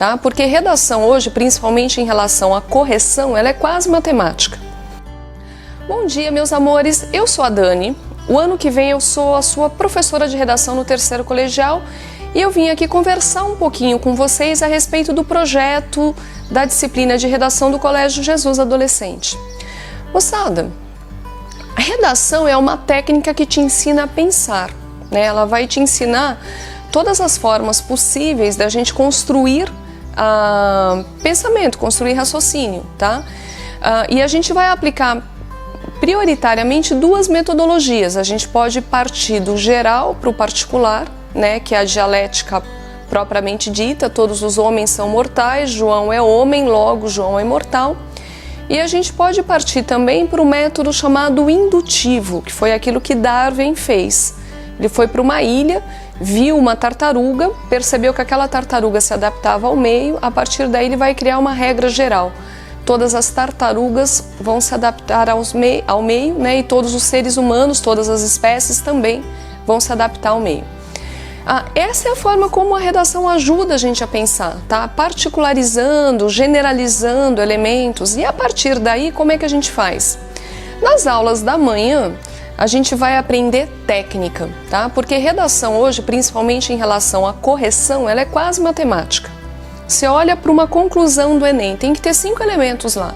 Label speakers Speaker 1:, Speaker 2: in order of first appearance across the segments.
Speaker 1: tá? Porque redação hoje, principalmente em relação à correção, ela é quase matemática. Bom dia, meus amores, eu sou a Dani. O ano que vem eu sou a sua professora de redação no terceiro colegial e eu vim aqui conversar um pouquinho com vocês a respeito do projeto da disciplina de redação do Colégio Jesus Adolescente. Moçada, a redação é uma técnica que te ensina a pensar, né? Ela vai te ensinar todas as formas possíveis da gente construir pensamento, construir raciocínio, tá? E a gente vai aplicar prioritariamente duas metodologias. A gente pode partir do geral para o particular, né, que é a dialética propriamente dita, todos os homens são mortais, João é homem, logo João é mortal. E a gente pode partir também para o método chamado indutivo, que foi aquilo que Darwin fez. Ele foi para uma ilha, viu uma tartaruga, percebeu que aquela tartaruga se adaptava ao meio, a partir daí ele vai criar uma regra geral. Todas as tartarugas vão se adaptar ao meio, né? E todos os seres humanos, todas as espécies também vão se adaptar ao meio. Essa é a forma como a redação ajuda a gente a pensar, tá? Particularizando, generalizando elementos, e a partir daí como é que a gente faz? Nas aulas da manhã a gente vai aprender técnica, tá? Porque redação hoje, principalmente em relação à correção, ela é quase matemática. Você olha para uma conclusão do Enem, tem que ter 5 elementos lá.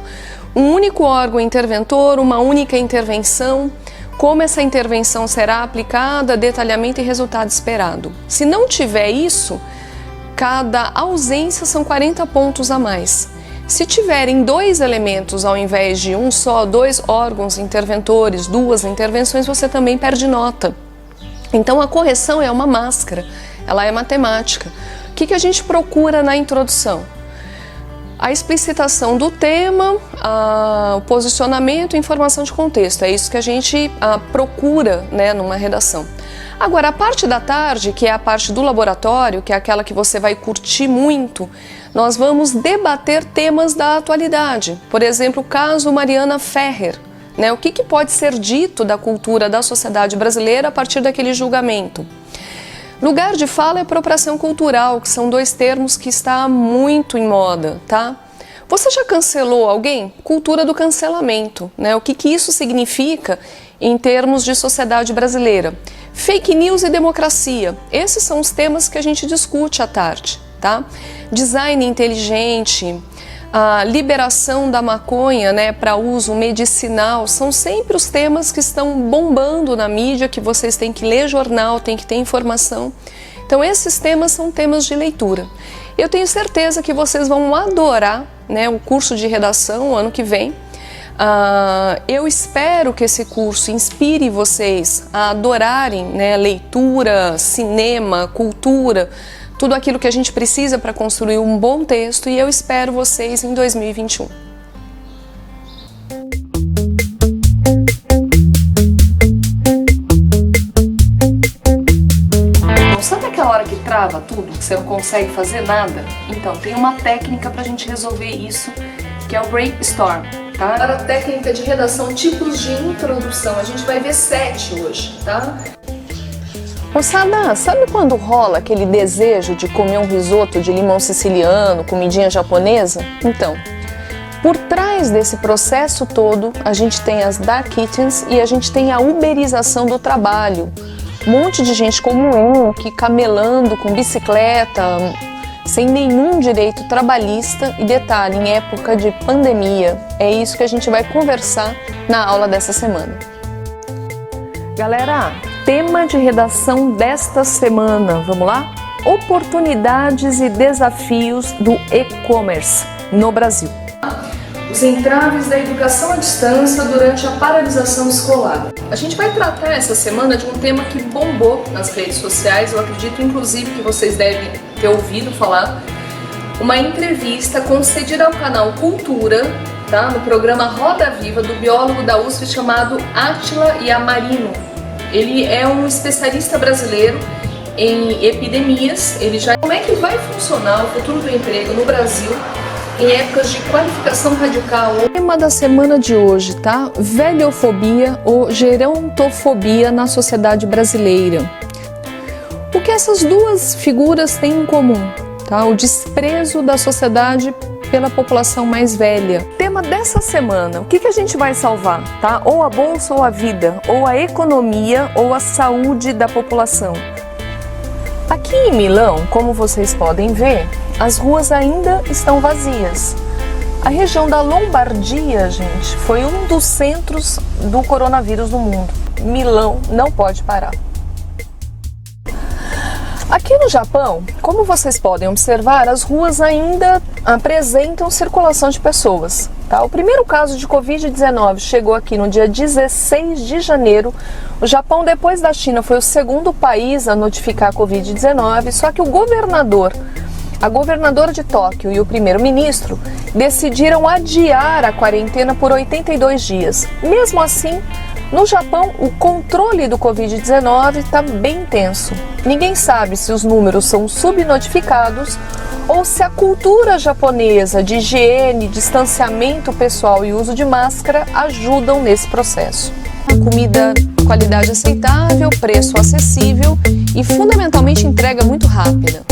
Speaker 1: Um único órgão interventor, uma única intervenção, como essa intervenção será aplicada, detalhamento e resultado esperado. Se não tiver isso, cada ausência são 40 pontos a mais. Se tiverem 2 elementos ao invés de um só, 2 órgãos interventores, 2 intervenções, você também perde nota. Então a correção é uma máscara, ela é matemática. O que a gente procura na introdução? A explicitação do tema, o posicionamento e informação de contexto. É isso que a gente procura, né, numa redação. Agora, a parte da tarde, que é a parte do laboratório, que é aquela que você vai curtir muito, nós vamos debater temas da atualidade. Por exemplo, o caso Mariana Ferrer. Né? O que pode ser dito da cultura da sociedade brasileira a partir daquele julgamento? Lugar de fala e apropriação cultural, que são 2 termos que está muito em moda, tá? Você já cancelou alguém? Cultura do cancelamento, né? O que isso significa em termos de sociedade brasileira? Fake news e democracia, esses são os temas que a gente discute à tarde, tá? Design inteligente, a liberação da maconha, né, para uso medicinal, são sempre os temas que estão bombando na mídia, que vocês têm que ler jornal, têm que ter informação. Então esses temas são temas de leitura. Eu tenho certeza que vocês vão adorar, né, o curso de redação ano que vem. Eu espero que esse curso inspire vocês a adorarem, né, leitura, cinema, cultura, tudo aquilo que a gente precisa para construir um bom texto, e eu espero vocês em 2021. Então, sabe aquela hora que trava tudo, que você não consegue fazer nada? Então, tem uma técnica para a gente resolver isso, que é o brainstorm, tá? Agora, a técnica de redação, tipos de introdução, a gente vai ver 7 hoje, tá? Moçada, sabe quando rola aquele desejo de comer um risoto de limão siciliano, comidinha japonesa? Então, por trás desse processo todo, a gente tem as dark kitchens e a gente tem a uberização do trabalho. Um monte de gente como eu, que camelando com bicicleta, sem nenhum direito trabalhista, e detalhe, em época de pandemia. É isso que a gente vai conversar na aula dessa semana. Galera, tema de redação desta semana, vamos lá? Oportunidades e desafios do e-commerce no Brasil. Os entraves da educação à distância durante a paralisação escolar. A gente vai tratar essa semana de um tema que bombou nas redes sociais, eu acredito inclusive que vocês devem ter ouvido falar, uma entrevista concedida ao canal Cultura, tá? No programa Roda Viva, do biólogo da USP chamado Átila Yamarino. Ele é um especialista brasileiro em epidemias. Como é que vai funcionar o futuro do emprego no Brasil em épocas de qualificação radical? O tema da semana de hoje, tá? Velhofobia ou gerontofobia na sociedade brasileira. O que essas duas figuras têm em comum? tá? O desprezo da sociedade pela população mais velha. Tema dessa semana, o que a gente vai salvar, tá? Ou a bolsa ou a vida, ou a economia ou a saúde da população. Aqui em Milão, como vocês podem ver, as ruas ainda estão vazias. A região da Lombardia, gente, foi um dos centros do coronavírus no mundo. Milão não pode parar. Aqui no Japão, como vocês podem observar, as ruas ainda apresentam circulação de pessoas. Tá? O primeiro caso de Covid-19 chegou aqui no dia 16 de janeiro. O Japão, depois da China, foi o segundo país a notificar a Covid-19, só que a governadora de Tóquio e o primeiro-ministro decidiram adiar a quarentena por 82 dias. Mesmo assim, no Japão, o controle do Covid-19 está bem tenso. Ninguém sabe se os números são subnotificados ou se a cultura japonesa de higiene, distanciamento pessoal e uso de máscara ajudam nesse processo. Comida, qualidade aceitável, preço acessível e fundamentalmente entrega muito rápida.